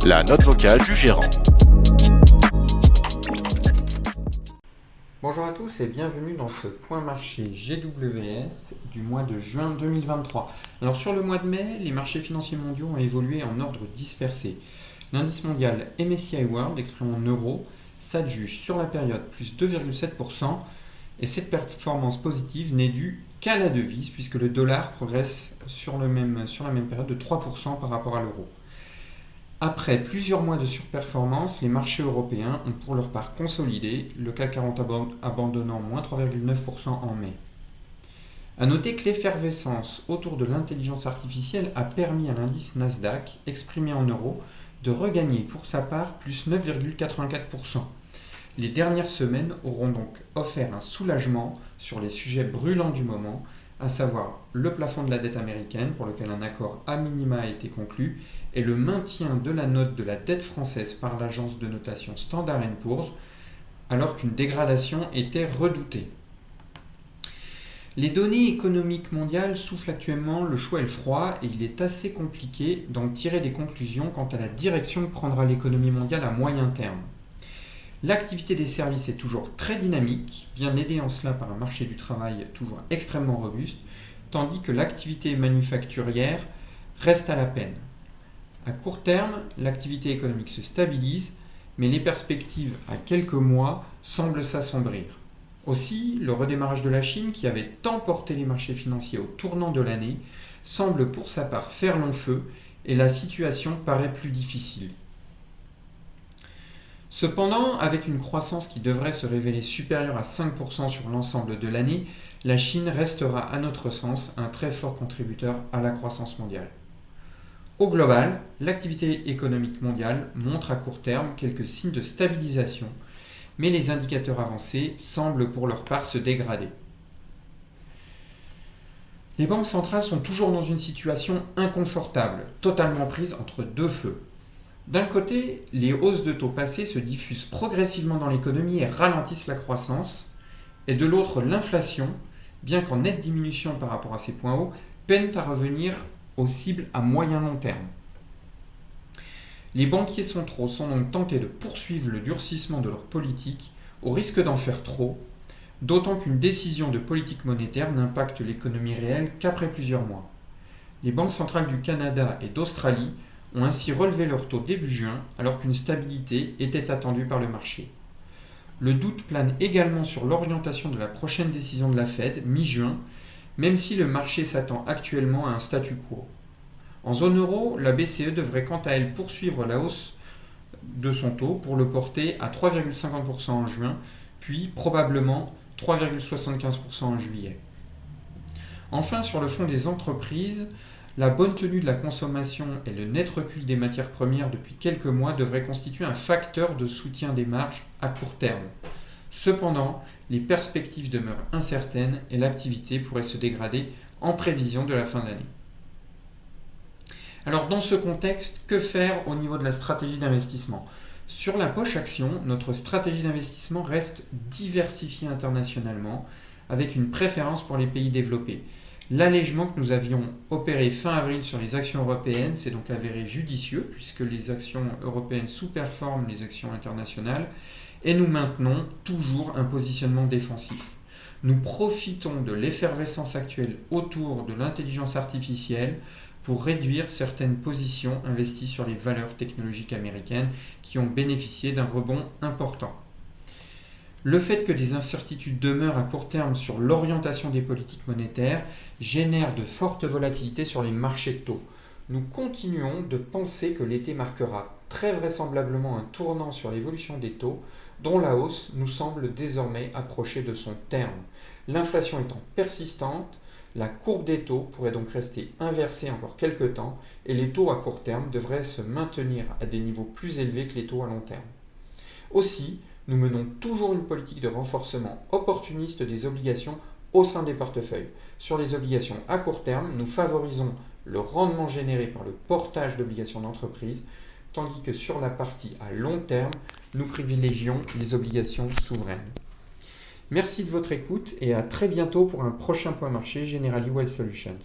La note vocale du gérant. Bonjour à tous et bienvenue dans ce point marché GWS du mois de juin 2023. Alors sur le mois de mai, les marchés financiers mondiaux ont évolué en ordre dispersé. L'indice mondial MSCI World, exprimé en euros, s'adjuge sur la période plus 2,7% et cette performance positive n'est due qu'à la devise puisque le dollar progresse sur la même période de 3% par rapport à l'euro. Après plusieurs mois de surperformance, les marchés européens ont pour leur part consolidé, le CAC 40 abandonnant moins 3,9% en mai. A noter que l'effervescence autour de l'intelligence artificielle a permis à l'indice Nasdaq, exprimé en euros, de regagner pour sa part plus 9,84%. Les dernières semaines auront donc offert un soulagement sur les sujets brûlants du moment, à savoir le plafond de la dette américaine pour lequel un accord à minima a été conclu et le maintien de la note de la dette française par l'agence de notation Standard & Poor's alors qu'une dégradation était redoutée. Les données économiques mondiales soufflent actuellement le chaud et le froid et il est assez compliqué d'en tirer des conclusions quant à la direction que prendra l'économie mondiale à moyen terme. L'activité des services est toujours très dynamique, bien aidée en cela par un marché du travail toujours extrêmement robuste, tandis que l'activité manufacturière reste à la peine. À court terme, l'activité économique se stabilise, mais les perspectives à quelques mois semblent s'assombrir. Aussi, le redémarrage de la Chine, qui avait tant porté les marchés financiers au tournant de l'année, semble pour sa part faire long feu et la situation paraît plus difficile. Cependant, avec une croissance qui devrait se révéler supérieure à 5% sur l'ensemble de l'année, la Chine restera à notre sens un très fort contributeur à la croissance mondiale. Au global, l'activité économique mondiale montre à court terme quelques signes de stabilisation, mais les indicateurs avancés semblent pour leur part se dégrader. Les banques centrales sont toujours dans une situation inconfortable, totalement prise entre deux feux. D'un côté, les hausses de taux passés se diffusent progressivement dans l'économie et ralentissent la croissance, et de l'autre, l'inflation, bien qu'en nette diminution par rapport à ces points hauts, peine à revenir aux cibles à moyen-long terme. Les banquiers centraux sont donc tentés de poursuivre le durcissement de leur politique au risque d'en faire trop, d'autant qu'une décision de politique monétaire n'impacte l'économie réelle qu'après plusieurs mois. Les banques centrales du Canada et d'Australie ont ainsi relevé leur taux début juin alors qu'une stabilité était attendue par le marché. Le doute plane également sur l'orientation de la prochaine décision de la Fed mi-juin, même si le marché s'attend actuellement à un statu quo. En zone euro, la BCE devrait quant à elle poursuivre la hausse de son taux pour le porter à 3,50% en juin, puis probablement 3,75% en juillet. Enfin, sur le front des entreprises, la bonne tenue de la consommation et le net recul des matières premières depuis quelques mois devraient constituer un facteur de soutien des marges à court terme. Cependant, les perspectives demeurent incertaines et l'activité pourrait se dégrader en prévision de la fin d'année. Alors dans ce contexte, que faire au niveau de la stratégie d'investissement ? Sur la poche action, notre stratégie d'investissement reste diversifiée internationalement avec une préférence pour les pays développés. L'allègement que nous avions opéré fin avril sur les actions européennes s'est donc avéré judicieux puisque les actions européennes sous-performent les actions internationales et nous maintenons toujours un positionnement défensif. Nous profitons de l'effervescence actuelle autour de l'intelligence artificielle pour réduire certaines positions investies sur les valeurs technologiques américaines qui ont bénéficié d'un rebond important. Le fait que des incertitudes demeurent à court terme sur l'orientation des politiques monétaires génère de fortes volatilités sur les marchés de taux. Nous continuons de penser que l'été marquera très vraisemblablement un tournant sur l'évolution des taux, dont la hausse nous semble désormais approcher de son terme. L'inflation étant persistante, la courbe des taux pourrait donc rester inversée encore quelques temps et les taux à court terme devraient se maintenir à des niveaux plus élevés que les taux à long terme. Aussi, nous menons toujours une politique de renforcement opportuniste des obligations au sein des portefeuilles. Sur les obligations à court terme, nous favorisons le rendement généré par le portage d'obligations d'entreprise, tandis que sur la partie à long terme, nous privilégions les obligations souveraines. Merci de votre écoute et à très bientôt pour un prochain point marché Generali Wealth Solutions.